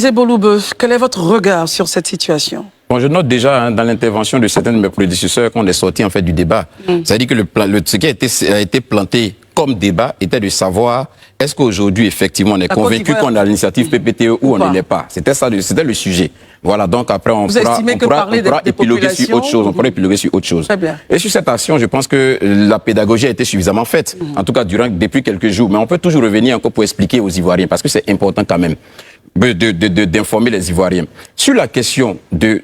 Élisée Boloube, quel est votre regard sur cette situation? Bon, je note déjà dans l'intervention de certains de mes prédécesseurs qu'on est sorti en fait du débat. C'est-à-dire que ce qui a été planté comme débat était de savoir est-ce qu'aujourd'hui effectivement on est convaincu qu'on a l'initiative PPTE ou on ne l'est pas. C'était ça, c'était le sujet. Voilà, donc après on pourra épiloguer sur autre chose. On pourra épiloguer sur autre chose. Et sur cette action, je pense que la pédagogie a été suffisamment faite, en tout cas depuis quelques jours. Mais on peut toujours revenir encore pour expliquer aux Ivoiriens, parce que c'est important quand même d'informer les Ivoiriens. Sur la question du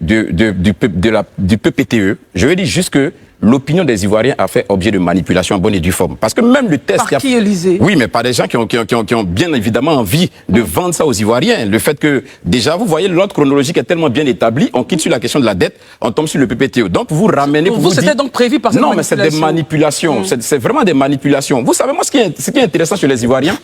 PPTE, je vais dire juste que l'opinion des Ivoiriens a fait objet de manipulation en bonne et due forme. Parce que même le test... Par qui, Élisée? Oui, mais par des gens qui ont bien évidemment envie de vendre ça aux Ivoiriens. Le fait que, déjà, vous voyez, l'ordre chronologique est tellement bien établi, on quitte sur la question de la dette, on tombe sur le PPTE. Donc, vous ramenez... Pour vous, c'était donc prévu par cette manipulation? Non, mais c'est des manipulations. C'est vraiment des manipulations. Vous savez, moi, ce qui est intéressant chez les Ivoiriens,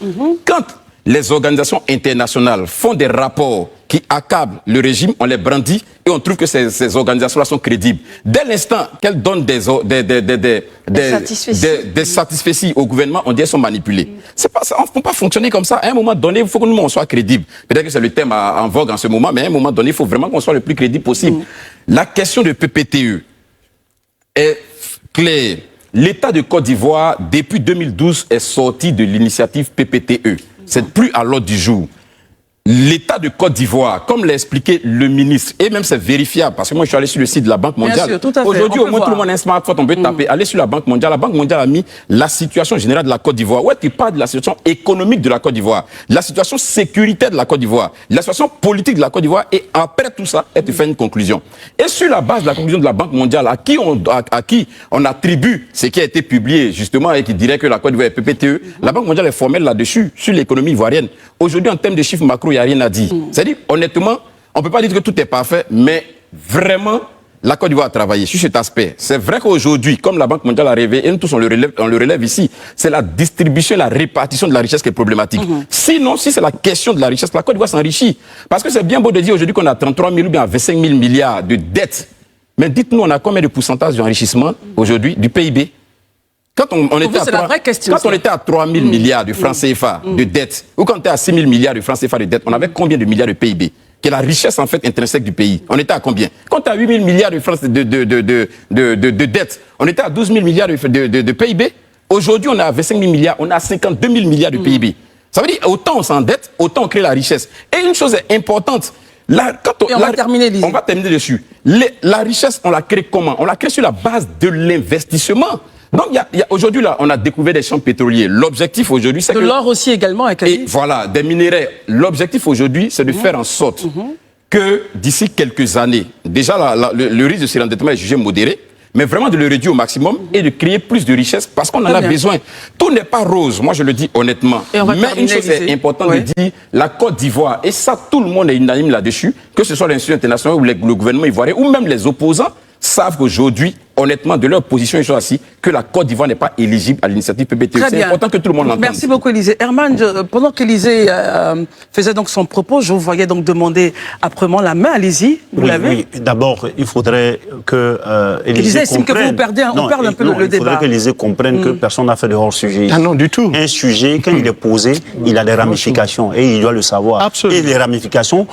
quand les organisations internationales font des rapports qui accablent le régime, on les brandit et on trouve que ces organisations-là sont crédibles. Dès l'instant qu'elles donnent des satisfecits au gouvernement, on dit qu'elles sont manipulées. On ne peut pas fonctionner comme ça. À un moment donné, il faut que nous, on soit crédibles. Peut-être que c'est le thème en vogue en ce moment, mais à un moment donné, il faut vraiment qu'on soit le plus crédible possible. La question de PPTE est claire. L'État de Côte d'Ivoire, depuis 2012, est sorti de l'initiative PPTE. C'est plus à l'ordre du jour. L'État de Côte d'Ivoire, comme l'a expliqué le ministre, et même c'est vérifiable, parce que moi je suis allé sur le site de la Banque mondiale. Aujourd'hui, au moins tout le monde a un smartphone, on peut taper, aller sur la Banque mondiale. La Banque mondiale a mis la situation générale de la Côte d'Ivoire. Ouais, tu parles de la situation économique de la Côte d'Ivoire, la situation sécuritaire de la Côte d'Ivoire, la situation politique de la Côte d'Ivoire, et après tout ça, elle te fait une conclusion. Et sur la base de la conclusion de la Banque mondiale, à qui on attribue ce qui a été publié, justement, et qui dirait que la Côte d'Ivoire est PPTE, la Banque mondiale est formelle là-dessus, sur l'économie ivoirienne. Aujourd'hui, en termes de chiffres macro, il n'y a rien à dire. C'est-à-dire, honnêtement, on ne peut pas dire que tout est parfait, mais vraiment, la Côte d'Ivoire a travaillé sur cet aspect. C'est vrai qu'aujourd'hui, comme la Banque mondiale a rêvé, et nous tous on le relève ici, c'est la distribution, la répartition de la richesse qui est problématique. Sinon, si c'est la question de la richesse, la Côte d'Ivoire s'enrichit. Parce que c'est bien beau de dire aujourd'hui qu'on a 33 000 ou bien 25 000 milliards de dettes. Mais dites-nous, on a combien de pourcentage d'enrichissement aujourd'hui du PIB? Quand on était à 3 000 milliards de francs CFA de dette, ou quand on était à 6 000 milliards de francs CFA de dette, on avait combien de milliards de PIB? Qui est la richesse en fait intrinsèque du pays. On était à combien? Quand on était à 8 000 milliards de francs de dette, on était à 12 000 milliards de PIB. Aujourd'hui, on est à 25 000 milliards, on est à 52 000 milliards de PIB. Ça veut dire, autant on s'endette, autant on crée la richesse. Et une chose est importante, on va terminer dessus. La richesse, on la crée comment? On la crée sur la base de l'investissement. Donc, aujourd'hui, là, on a découvert des champs pétroliers. L'objectif aujourd'hui, c'est que... De l'or aussi également. Et voilà, des minéraux. L'objectif aujourd'hui, c'est de faire en sorte que d'ici quelques années, déjà, le risque de surendettement est jugé modéré, mais vraiment de le réduire au maximum et de créer plus de richesses parce qu'on en a besoin. Tout n'est pas rose, moi je le dis honnêtement. Mais une chose est importante de dire, la Côte d'Ivoire, et ça, tout le monde est unanime là-dessus, que ce soit l'institution internationale ou le gouvernement ivoirien, ou même les opposants, savent qu'aujourd'hui, honnêtement, de leur position, ils sont assis, que la Côte d'Ivoire n'est pas éligible à l'initiative PPTE. C'est important que tout le monde l'entende. Merci beaucoup, Élisée. Herman, pendant qu'Élisée faisait donc son propos, je vous voyais donc demander âprement la main. Allez-y, vous l'avez. Oui, d'abord, il faudrait que Élisée estime que vous perdez, on perd un peu le débat. Il faudrait qu'Élisée comprenne que personne n'a fait de hors-sujet. Ah non, du tout. Un sujet, quand il est posé, il a des ramifications et il doit le savoir. Absolument. Et les ramifications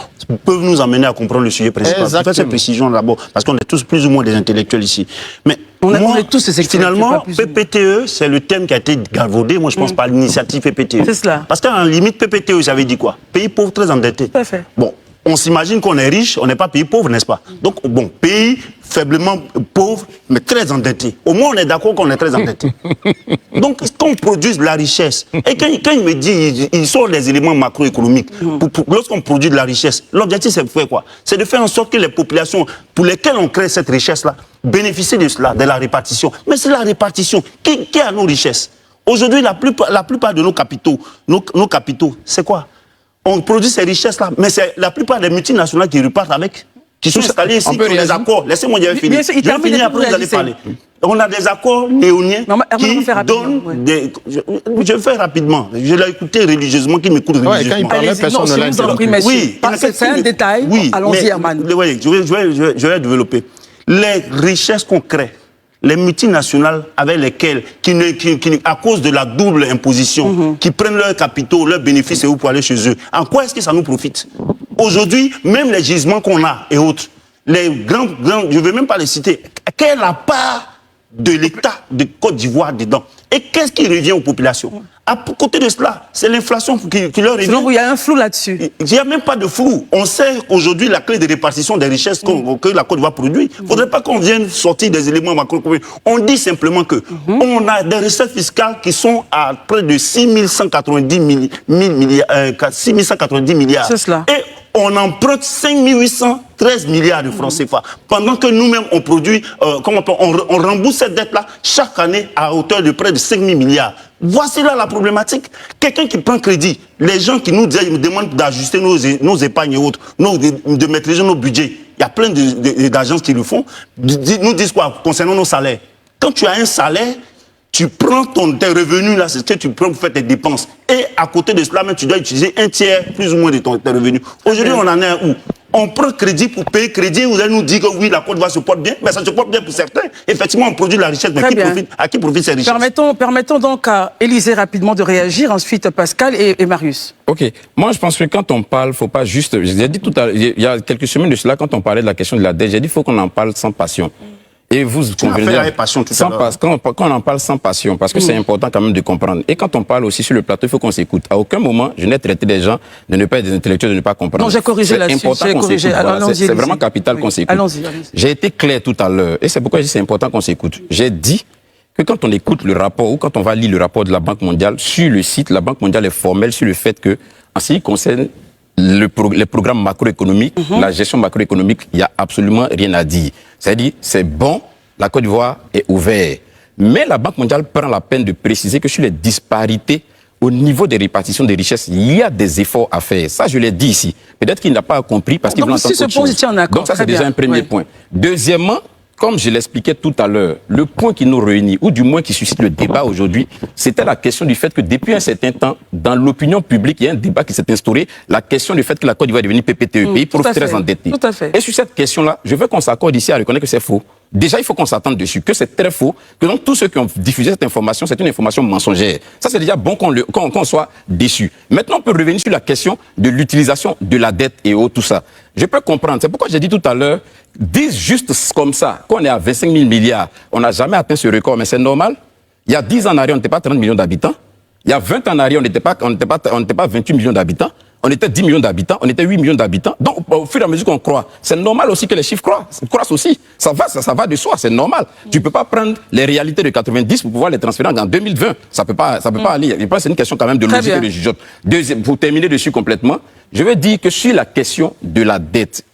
peuvent nous amener à comprendre le sujet principal. Je fais cette précision d'abord, parce qu'on est tous plus ou moins des intellectuels ici. Mais on est tous ces finalement, PPTE, c'est le thème qui a été galvaudé, moi je pense, par l'initiative PPTE. C'est cela. Parce qu'en limite, PPTE, ça veut dire quoi? Pays pauvre, très endetté. Tout à fait. Bon, on s'imagine qu'on est riche, on n'est pas pays pauvre, n'est-ce pas? Donc, bon, pays faiblement pauvre, mais très endetté. Au moins, on est d'accord qu'on est très endetté. Donc, quand on produit de la richesse, et quand il me dit, il sort des éléments macroéconomiques, lorsqu'on produit de la richesse, l'objectif, c'est de faire quoi? C'est de faire en sorte que les populations pour lesquelles on crée cette richesse-là bénéficient de cela, de la répartition. Mais c'est la répartition. Qui a nos richesses? Aujourd'hui, la plupart de nos capitaux, c'est quoi? On produit ces richesses-là, mais c'est la plupart des multinationales qui repartent avec, qui sont installées ici, qui ont des accords. Laissez-moi dire finir. Je vais finir, après vous allez parler. On a des accords léoniens qui donnent des... Je vais faire rapidement. Je l'ai écouté religieusement, qui m'écoute religieusement. Quand il parlait, personne ne l'a interrompu. Oui, c'est un détail. Oui, allons-y, Herman. Oui, je vais développer. Les richesses qu'on crée, les multinationales avec lesquelles, à cause de la double imposition, qui prennent leurs capitaux, leurs bénéfices et où pour aller chez eux, en quoi est-ce que ça nous profite? Aujourd'hui, même les gisements qu'on a et autres, les grands, je ne veux même pas les citer, quelle est la part de l'État de Côte d'Ivoire dedans? Et qu'est-ce qui revient aux populations? À côté de cela, c'est l'inflation qui leur revient. Donc il y a un flou là-dessus. Il n'y a même pas de flou. On sait aujourd'hui la clé de répartition des richesses que la Côte d'Ivoire produit. Il ne faudrait pas qu'on vienne sortir des éléments macroéconomiques. On dit simplement que on a des recettes fiscales qui sont à près de 6190 milliards. C'est cela. Et on emprunte 5813 milliards de francs CFA. Pendant que nous-mêmes, on produit, on rembourse cette dette-là chaque année à hauteur de près de 5000 milliards. Voici là la problématique. Quelqu'un qui prend crédit, les gens qui nous demandent d'ajuster nos épargnes et autres, de maîtriser nos budgets, il y a plein d'agences qui le font, nous disent quoi concernant nos salaires? Quand tu as un salaire, tu prends tes revenus, là, c'est ce que tu prends pour faire tes dépenses. Et à côté de cela, même, tu dois utiliser un tiers, plus ou moins, de tes revenus. Aujourd'hui, on en est où? On prend crédit pour payer crédit. Vous allez nous dire que oui, la Côte d'Ivoire se porte bien. Mais ça se porte bien pour certains. Effectivement, on produit la richesse. Mais à qui profite ces richesses? Permettons donc à Élisée rapidement de réagir. Ensuite, Pascal et Marius. Ok. Moi, je pense que quand on parle, faut pas juste... J'ai dit tout à l'heure, il y a quelques semaines de cela, quand on parlait de la question de la dette, j'ai dit qu'il faut qu'on en parle sans passion. Et vous convenez avec passion tout à l'heure. Quand on en parle sans passion, parce que c'est important quand même de comprendre. Et quand on parle aussi sur le plateau, il faut qu'on s'écoute. À aucun moment, je n'ai traité des gens de ne pas être des intellectuels, de ne pas comprendre. Non, j'ai corrigé là-dessus. C'est important qu'on s'écoute. Voilà. C'est vraiment capital qu'on s'écoute. Allons-y. J'ai été clair tout à l'heure. Et c'est pourquoi je dis que c'est important qu'on s'écoute. J'ai dit que quand on écoute le rapport ou quand on va lire le rapport de la Banque mondiale, sur le site, la Banque mondiale est formelle sur le fait que, en ce qui concerne les programmes macroéconomiques, la gestion macroéconomique, il n'y a absolument rien à dire. C'est-à-dire, c'est bon. La Côte d'Ivoire est ouverte. Mais la Banque mondiale prend la peine de préciser que sur les disparités au niveau des répartitions des richesses, il y a des efforts à faire. Ça, je l'ai dit ici. Peut-être qu'il n'a pas compris parce qu'il veut entendre autre chose. Donc ça, c'est déjà un premier point. Deuxièmement, comme je l'expliquais tout à l'heure, le point qui nous réunit, ou du moins qui suscite le débat aujourd'hui, c'était la question du fait que depuis un certain temps, dans l'opinion publique, il y a un débat qui s'est instauré, la question du fait que la Côte d'Ivoire est devenue PPTE, pays très endetté. Tout à fait. Et sur cette question-là, je veux qu'on s'accorde ici à reconnaître que c'est faux. Déjà, il faut qu'on s'attende dessus, que c'est très faux, que donc tous ceux qui ont diffusé cette information, c'est une information mensongère. Ça, c'est déjà bon qu'on soit déçu. Maintenant, on peut revenir sur la question de l'utilisation de la dette et tout ça. Je peux comprendre. C'est pourquoi j'ai dit tout à l'heure, disent juste comme ça, qu'on est à 25 000 milliards, on n'a jamais atteint ce record, mais c'est normal. Il y a 10 ans en arrière, on n'était pas 30 millions d'habitants. Il y a 20 ans en arrière, on n'était pas 28 millions d'habitants. On était 10 millions d'habitants, on était 8 millions d'habitants. Donc, au fur et à mesure qu'on croît, c'est normal aussi que les chiffres croissent aussi. Ça va de soi, c'est normal. Tu ne peux pas prendre les réalités de 90 pour pouvoir les transférer en 2020. Ça peut pas aller. Je pense que c'est une question quand même de logique et de jugeote. Deuxième, pour terminer dessus complètement, je veux dire que sur la question de la dette,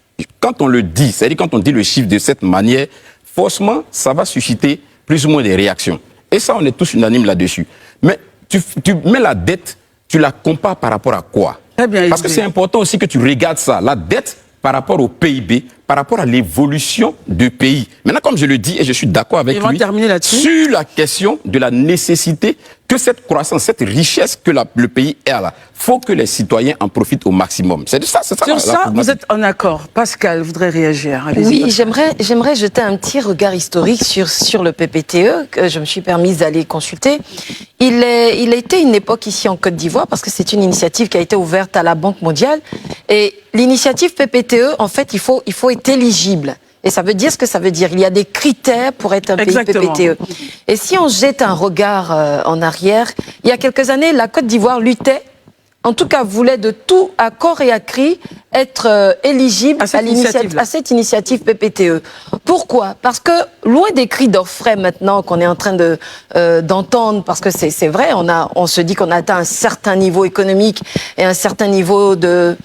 quand on le dit, c'est-à-dire quand on dit le chiffre de cette manière, forcément, ça va susciter plus ou moins des réactions. Et ça, on est tous unanimes là-dessus. Mais tu mets la dette, tu la compares par rapport à quoi? Parce que c'est important aussi que tu regardes ça, la dette par rapport au PIB, par rapport à l'évolution du pays. Maintenant, comme je le dis, et je suis d'accord avec lui, sur la question de la nécessité que cette croissance, cette richesse que le pays a là, faut que les citoyens en profitent au maximum. C'est ça. Sur ça, vous êtes en accord. Pascal voudrait réagir. Oui, j'aimerais jeter un petit regard historique sur le PPTE, que je me suis permise d'aller consulter. Il a été une époque ici en Côte d'Ivoire, parce que c'est une initiative qui a été ouverte à la Banque mondiale. Et l'initiative PPTE, en fait, il faut être éligible. Et ça veut dire ce que ça veut dire. Il y a des critères pour être un pays PPTE. Et si on jette un regard en arrière, il y a quelques années, la Côte d'Ivoire luttait, en tout cas voulait de tout à corps et à cri être éligible à cette initiative PPTE. Pourquoi? Parce que loin des cris d'orfraie maintenant qu'on est en train d'entendre, parce que c'est vrai, on se dit qu'on a atteint un certain niveau économique et un certain niveau de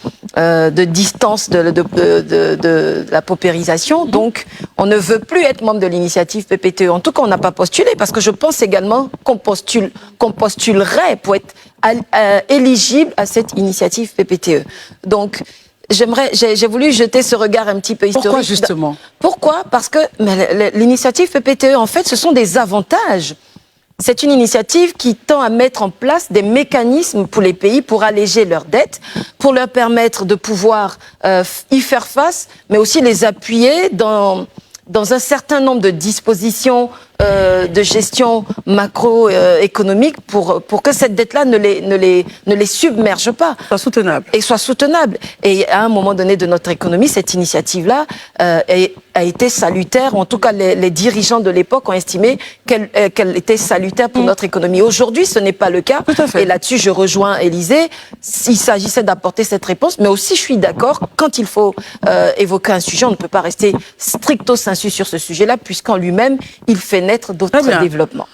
distance de la paupérisation. Donc, on ne veut plus être membre de l'initiative PPTE. En tout cas, on n'a pas postulé, parce que je pense également qu'on postulerait pour être éligible à cette initiative PPTE. Donc, j'ai voulu jeter ce regard un petit peu historique. Pourquoi justement? Pourquoi? Parce que l'initiative PPTE, en fait, ce sont des avantages. C'est une initiative qui tend à mettre en place des mécanismes pour les pays pour alléger leurs dettes, pour leur permettre de pouvoir y faire face, mais aussi les appuyer dans un certain nombre de dispositions de gestion macroéconomique pour que cette dette-là ne les submerge pas. Soit soutenable. Et soit soutenable. Et à un moment donné de notre économie, cette initiative-là a été salutaire. En tout cas, les dirigeants de l'époque ont estimé qu'elle était salutaire pour notre économie. Aujourd'hui, ce n'est pas le cas. Tout à fait. Et là-dessus, je rejoins Élisée. Il s'agissait d'apporter cette réponse, mais aussi, je suis d'accord, quand il faut évoquer un sujet, on ne peut pas rester stricto sensu sur ce sujet-là, puisqu'en lui-même, il fait naître d'autres développements.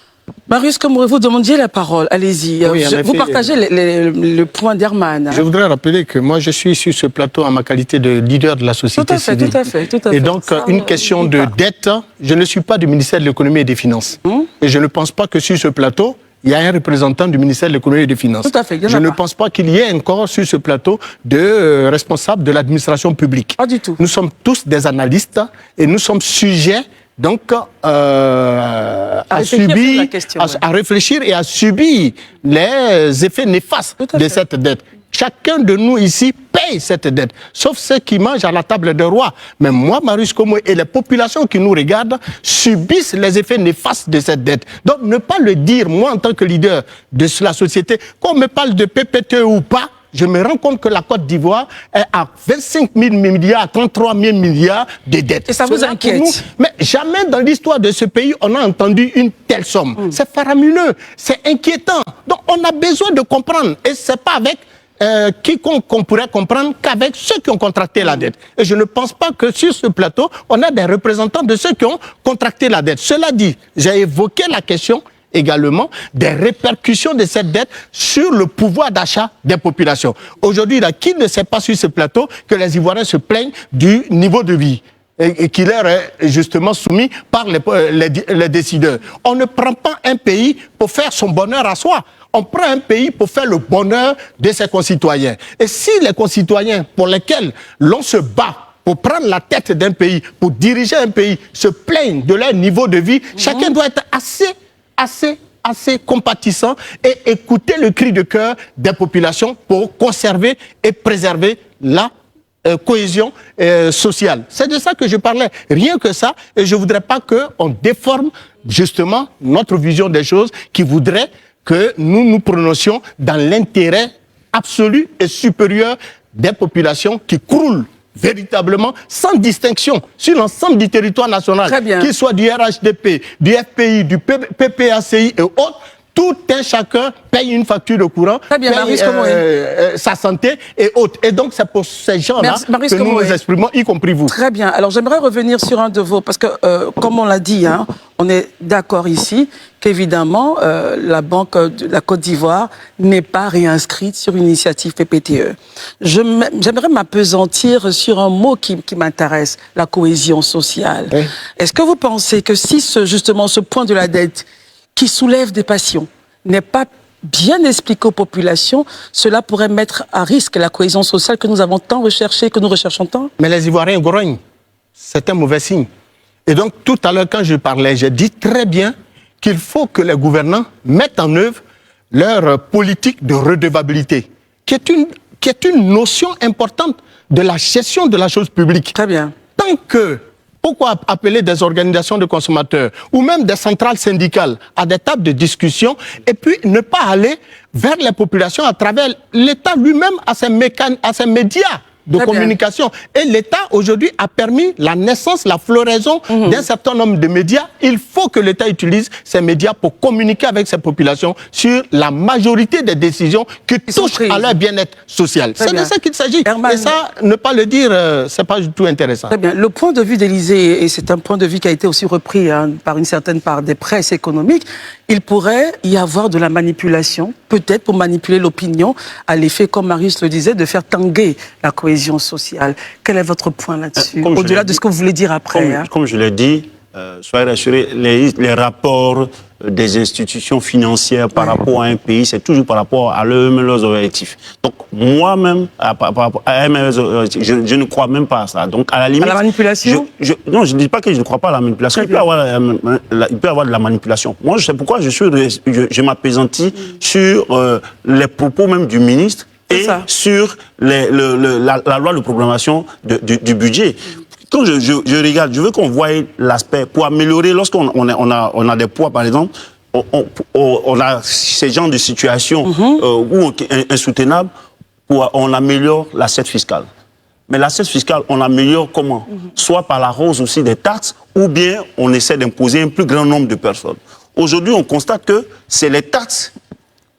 Marius Komoré, vous demandiez la parole. Allez-y. Oui, Vous partagez le point d'Herman. Je voudrais rappeler que moi, je suis sur ce plateau en ma qualité de leader de la société civile. Tout à fait. Et donc, une question de dette, je ne suis pas du ministère de l'économie et des finances. Et je ne pense pas que sur ce plateau, il y a un représentant du ministère de l'économie et des finances. Tout à fait. Je ne pense pas qu'il y ait encore sur ce plateau de responsables de l'administration publique. Pas du tout. Nous sommes tous des analystes et nous sommes sujets donc à réfléchir et à subir les effets néfastes de cette dette. Chacun de nous ici paye cette dette, sauf ceux qui mangent à la table des rois. Mais moi, Marius Komoré, et les populations qui nous regardent subissent les effets néfastes de cette dette. Donc ne pas le dire, moi en tant que leader de la société, qu'on me parle de PPTE ou pas, je me rends compte que la Côte d'Ivoire est à 25 000 milliards, à 33 000 milliards de dettes. Et ça vous inquiète? Mais jamais dans l'histoire de ce pays, on a entendu une telle somme. C'est faramineux, c'est inquiétant. Donc on a besoin de comprendre. Et ce n'est pas avec quiconque qu'on pourrait comprendre qu'avec ceux qui ont contracté la dette. Et je ne pense pas que sur ce plateau, on a des représentants de ceux qui ont contracté la dette. Cela dit, j'ai évoqué la question également des répercussions de cette dette sur le pouvoir d'achat des populations. Aujourd'hui, qui ne sait pas sur ce plateau que les Ivoiriens se plaignent du niveau de vie et qui leur est justement soumis par les décideurs. On ne prend pas un pays pour faire son bonheur à soi. On prend un pays pour faire le bonheur de ses concitoyens. Et si les concitoyens pour lesquels l'on se bat pour prendre la tête d'un pays, pour diriger un pays, se plaignent de leur niveau de vie, chacun doit être assez compatissant et écouter le cri de cœur des populations pour conserver et préserver la cohésion sociale. C'est de ça que je parlais, rien que ça, et je ne voudrais pas qu'on déforme justement notre vision des choses qui voudrait que nous nous prononcions dans l'intérêt absolu et supérieur des populations qui croulent véritablement, sans distinction, sur l'ensemble du territoire national, qu'il soit du RHDP, du FPI, du PPACI et autres, tout un chacun paye une facture de courant, paye sa santé et autres. Et donc, c'est pour ces gens-là que nous nous exprimons, y compris vous. Très bien. Alors, j'aimerais revenir sur un de vos... Parce que, comme on l'a dit, hein, on est d'accord ici qu'évidemment, la Banque de la Côte d'Ivoire n'est pas réinscrite sur une initiative PPTE. J'aimerais m'appesantir sur un mot qui m'intéresse, la cohésion sociale. Oui. Est-ce que vous pensez que si justement ce point de la dette qui soulève des passions n'est pas bien expliqué aux populations, cela pourrait mettre à risque la cohésion sociale que nous avons tant recherchée, que nous recherchons tant? Mais les Ivoiriens grognent. C'est un mauvais signe. Et donc, tout à l'heure, quand je parlais, j'ai dit très bien qu'il faut que les gouvernants mettent en œuvre leur politique de redevabilité, qui est une notion importante de la gestion de la chose publique. Très bien. Tant que... Pourquoi appeler des organisations de consommateurs ou même des centrales syndicales à des tables de discussion et puis ne pas aller vers les populations à travers l'État lui-même à ses médias de communication. Et l'État, aujourd'hui, a permis la naissance, la floraison d'un certain nombre de médias. Il faut que l'État utilise ces médias pour communiquer avec ses populations sur la majorité des décisions qui touchent à leur bien-être social. C'est de ça qu'il s'agit. Et ça, ne pas le dire, c'est pas du tout intéressant. Très bien. Le point de vue d'Élisée, et c'est un point de vue qui a été aussi repris par une certaine part des presses économiques, il pourrait y avoir de la manipulation, peut-être pour manipuler l'opinion, à l'effet, comme Marius le disait, de faire tanguer la cohésion sociale. Quel est votre point là-dessus, au-delà de ce que vous voulez dire après? Comme je l'ai dit, soyez rassurés, les rapports des institutions financières par rapport à un pays, c'est toujours par rapport à leurs objectifs. Donc, moi-même, par rapport à je ne crois même pas à ça. Donc, à la limite... À la manipulation? Non, je ne dis pas que je ne crois pas à la manipulation. Il peut y avoir de la manipulation. Moi, je sais pourquoi je m'appesantis sur les propos même du ministre et sur la loi de programmation du budget. quand je regarde, je veux qu'on voie l'aspect pour améliorer, lorsqu'on on a des poids, par exemple, on a ces genres de situations où insoutenables, on améliore l'assiette fiscale. Mais l'assiette fiscale, on l'améliore comment? Soit par la hausse aussi des taxes, ou bien on essaie d'imposer un plus grand nombre de personnes. Aujourd'hui, on constate que c'est les taxes.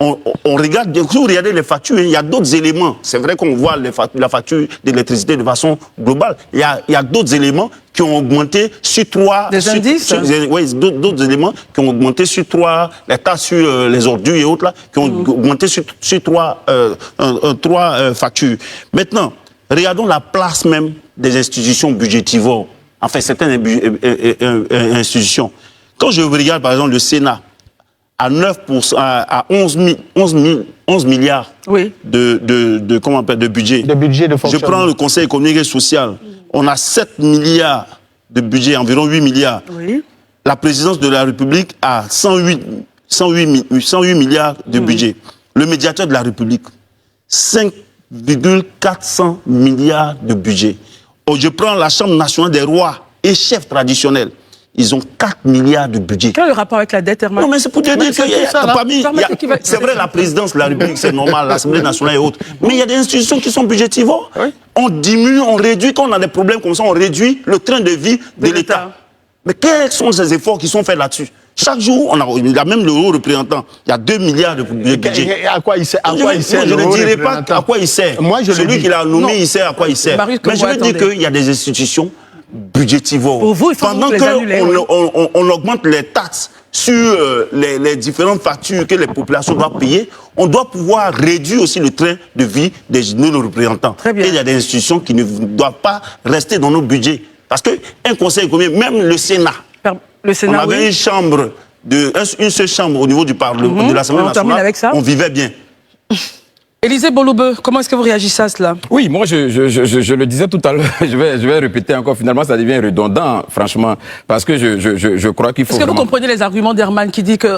On regarde, si vous regardez les factures, il y a d'autres éléments. C'est vrai qu'on voit la facture d'électricité de façon globale. Il y a d'autres éléments qui ont augmenté sur trois... Des indices Oui, d'autres éléments qui ont augmenté sur trois... Les taxes sur les ordures et autres, là, qui ont augmenté sur trois factures. Maintenant, regardons la place même des institutions budgétivores. Enfin, certaines institutions. Quand je regarde, par exemple, le Sénat, à 9%, à 11 milliards de budget. De budget de fonctionnement. Je prends le Conseil économique et social. On a 7 milliards de budget, environ 8 milliards. Oui. La présidence de la République a 108 milliards de budget. Le médiateur de la République, 5,400 milliards de budget. Je prends la Chambre nationale des rois et chefs traditionnels. Ils ont 4 milliards de budget. Quel est le rapport avec la dette, Herman? Non, mais c'est pour te dire que c'est vrai, la présidence de la République, c'est normal, l'Assemblée nationale et autres. Mais il y a des institutions qui sont budgétivores. Oui. On diminue, on réduit. Quand on a des problèmes comme ça, on réduit le train de vie de l'État. Mais quels sont ces efforts qui sont faits là-dessus? Chaque jour, il y a même le haut représentant. Il y a 2 milliards de budget. À quoi il sert? Je ne dirais pas à quoi il sert. Moi, celui qui l'a nommé, il sert à quoi il sert. Mais je veux dire qu'il y a des institutions budgétivores. Pour vous, il faut pendant qu'on augmente les taxes sur les différentes factures que les populations doivent payer, on doit pouvoir réduire aussi le train de vie de nos représentants. Très bien. Et il y a des institutions qui ne doivent pas rester dans nos budgets. Parce qu'un conseil économique, même le Sénat, on avait une chambre, une seule chambre au niveau du Parlement, de l'Assemblée nationale, on vivait bien. Élisée Bolobe, comment est-ce que vous réagissez à cela? Oui, moi, je le disais tout à l'heure, je vais répéter encore, finalement, ça devient redondant, franchement, parce que je crois qu'il faut Est-ce que vous comprenez les arguments d'Herman qui dit que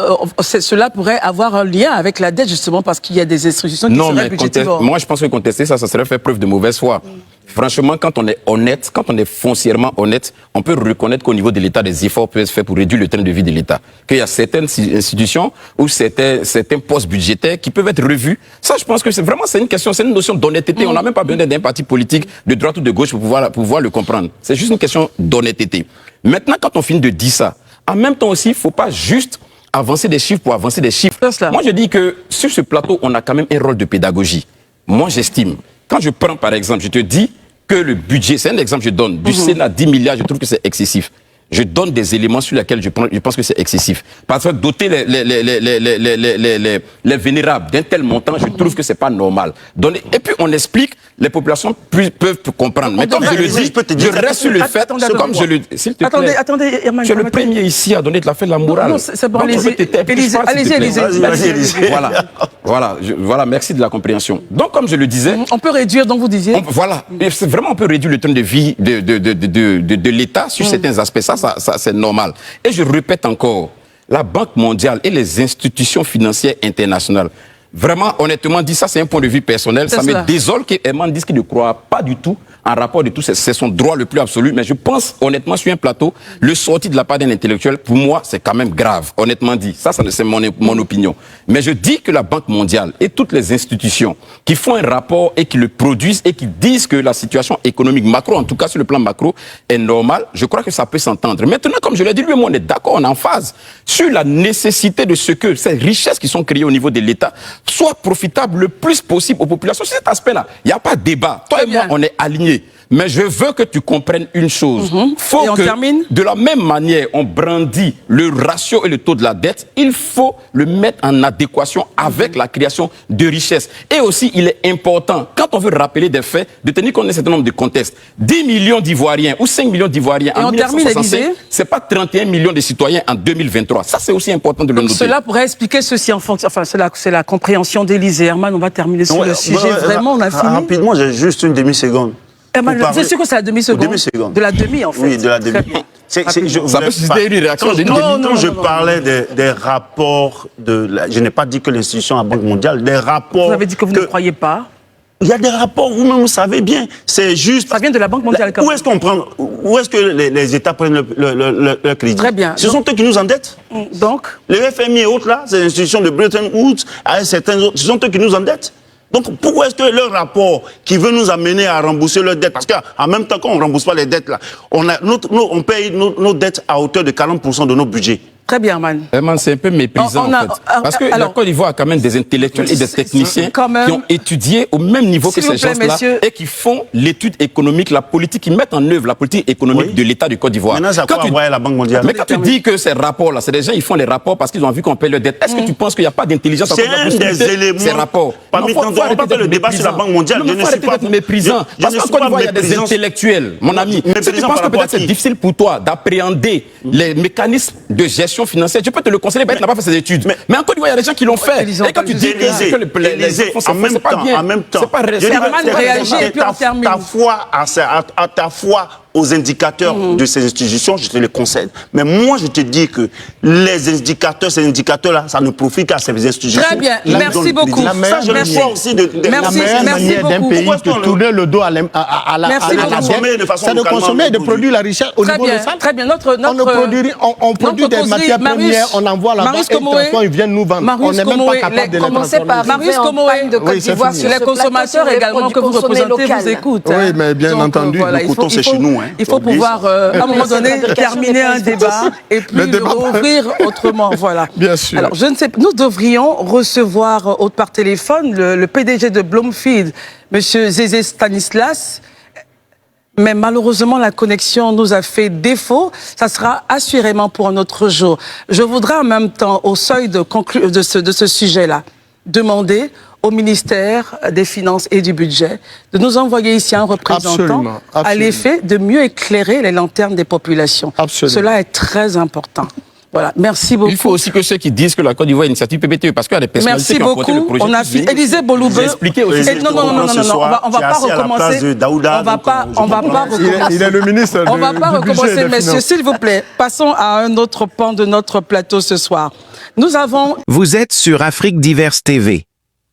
cela pourrait avoir un lien avec la dette, justement, parce qu'il y a des institutions qui seraient budgétivores? Moi, je pense que contester ça serait faire preuve de mauvaise foi. Franchement, quand on est honnête, quand on est foncièrement honnête, on peut reconnaître qu'au niveau de l'État, des efforts peuvent se faire pour réduire le train de vie de l'État. Qu'il y a certaines institutions ou certains postes budgétaires qui peuvent être revus. Ça, je pense que c'est une question, c'est une notion d'honnêteté. On n'a même pas besoin d'un parti politique de droite ou de gauche pour pouvoir le comprendre. C'est juste une question d'honnêteté. Maintenant, quand on finit de dire ça, en même temps aussi, il ne faut pas juste avancer des chiffres pour avancer des chiffres. Moi, je dis que sur ce plateau, on a quand même un rôle de pédagogie. Moi, j'estime. Quand je prends, par exemple, je te dis que le budget, c'est un exemple que je donne, du Sénat 10 milliards, je trouve que c'est excessif. Je donne des éléments sur lesquels je pense que c'est excessif. Parce que doter les vénérables d'un tel montant, je trouve que c'est pas normal. Et puis on explique, les populations peuvent comprendre. Mais comme je le dis, je reste sur le fait, comme je le dis, s'il te plaît. Attendez, Herman. Je suis le premier ici à donner de la fête de la morale. Non, c'est bon, allez-y. Voilà, merci de la compréhension. Donc comme je le disais... On peut réduire, donc vous disiez. Voilà, vraiment on peut réduire le train de vie de l'État sur certains aspects. Ça, c'est normal. Et je répète encore, la Banque mondiale et les institutions financières internationales, vraiment, honnêtement dit, ça c'est un point de vue personnel. Ça me désole qu'Herman dise qu'il ne croit pas du tout en rapport de tout. C'est son droit le plus absolu. Mais je pense, honnêtement, sur un plateau, le sorti de la part d'un intellectuel, pour moi, c'est quand même grave. Honnêtement dit. Ça c'est mon opinion. Mais je dis que la Banque mondiale et toutes les institutions qui font un rapport et qui le produisent et qui disent que la situation économique macro, en tout cas sur le plan macro, est normale, je crois que ça peut s'entendre. Maintenant, comme je l'ai dit, lui-même, on est d'accord, on est en phase sur la nécessité de ce que ces richesses qui sont créées au niveau de l'État soient profitables le plus possible aux populations. Sur cet aspect-là, il n'y a pas de débat. Toi et moi, on est alignés. Mais je veux que tu comprennes une chose. Faut que, de la même manière, on brandit le ratio et le taux de la dette, il faut le mettre en adéquation avec la création de richesses. Et aussi, il est important, quand on veut rappeler des faits, de tenir compte d'un certain nombre de contextes. 10 millions d'Ivoiriens ou 5 millions d'Ivoiriens en 1965, c'est pas 31 millions de citoyens en 2023. Ça, c'est aussi important de le noter. Cela pourrait expliquer ceci en fonction. Enfin, c'est la compréhension d'Élisée. Herman, on va terminer sur le sujet. Vraiment, on a fini. Rapidement, j'ai juste une demi-seconde. C'est sûr que c'est la demi-seconde. De la demi, en fait. Oui, de la demi. Ça peut susciter une réaction. Quand je parlais des rapports je n'ai pas dit que l'institution à la Banque mondiale, des rapports... Vous avez dit que vous ne croyez pas. Il y a des rapports, vous-même vous savez bien, c'est juste... Ça vient de la Banque mondiale. Où est-ce qu'on prend, où est-ce que les États prennent le crédit? Très bien. Ce sont eux qui nous endettent. Donc, Les FMI et autres là, ces institutions de Bretton Woods, avec certains autres, ce sont eux qui nous endettent. Donc pourquoi est-ce que leur rapport qui veut nous amener à rembourser leurs dettes, parce qu'en même temps qu'on ne rembourse pas les dettes là, on paye nos dettes à hauteur de 40% de nos budgets. très bien, Man. Vraiment, c'est un peu méprisant, en fait. Parce que la Côte d'Ivoire a quand même des intellectuels et des techniciens qui ont étudié au même niveau que ces gens-là et qui font l'étude économique, la politique, qui mettent en œuvre la politique économique de l'État du Côte d'Ivoire. Maintenant, ça quoi envoyer la Banque mondiale? Mais quand tu dis que ces rapports-là, c'est des gens, ils font les rapports parce qu'ils ont vu qu'on paye leurs dettes. Est-ce que tu penses qu'il n'y a pas d'intelligence en C'est un des éléments. Ces rapports. On ne va pas faire le débat sur la Banque mondiale. Je ne suis pas méprisant. Parce qu'en Côte d'Ivoire, il y a des intellectuels, mon ami. Si tu penses que peut-être c'est difficile pour toi d'appréhender les mécanismes de gestion financière, je peux te le conseiller, peut-être n'a pas fait ses études. Mais en Côte d'Ivoire, il y a des gens qui l'ont fait. Et quand tu dis que les enfants sont c'est pas bien. En même temps, c'est pas ta foi aux indicateurs de ces institutions, je te le concède. Mais moi, je te dis que les indicateurs, ces indicateurs-là, ça ne profite qu'à ces institutions. Très bien, merci beaucoup. La meilleure manière d'un pays de tourner le dos à la dette, c'est de consommer et de produire la richesse au niveau local. Très bien, on produit des matières premières, on envoie là-bas et ils viennent nous vendre. On n'est même pas capable de les transformer. Marius Komoé de Côte d'Ivoire sur les consommateurs également que vous représentez vous écoutent. Oui, mais bien entendu, écoutons, c'est chez nous. Il faut pouvoir, à un moment donné, terminer un débat et puis le rouvrir autrement. Voilà. Bien sûr. Alors, je ne sais pas, nous devrions recevoir par téléphone le PDG de Bloomfield, M. Zézé Stanislas, mais malheureusement, la connexion nous a fait défaut. Ça sera assurément pour un autre jour. Je voudrais en même temps, au seuil de ce sujet-là, demander au ministère des Finances et du Budget de nous envoyer ici un représentant à l'effet de mieux éclairer les lanternes des populations. Absolument. Cela est très important. Voilà, merci beaucoup. Il faut aussi que ceux qui disent que la Côte d'Ivoire est une initiative PPTE, parce qu'il y a des personnalités qui ont porté le projet. On a fait Élisée Boloubé. Expliquez aussi. Non, on va pas recommencer. On va pas recommencer. Il est le ministre. On va pas recommencer, messieurs, s'il vous plaît. Passons à un autre pan de notre plateau ce soir. Nous avons... Vous êtes sur Afrique Diverse TV.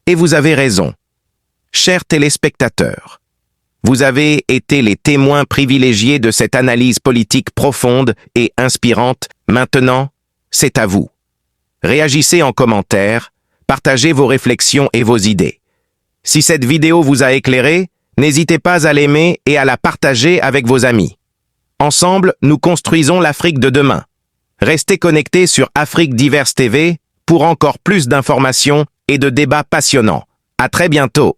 Et vous avez raison. Chers téléspectateurs, vous avez été les témoins privilégiés de cette analyse politique profonde et inspirante. Maintenant, c'est à vous. Réagissez en commentaire, partagez vos réflexions et vos idées. Si cette vidéo vous a éclairé, n'hésitez pas à l'aimer et à la partager avec vos amis. Ensemble, nous construisons l'Afrique de demain. Restez connectés sur Afrique Diverse TV pour encore plus d'informations et de débats passionnants. À très bientôt.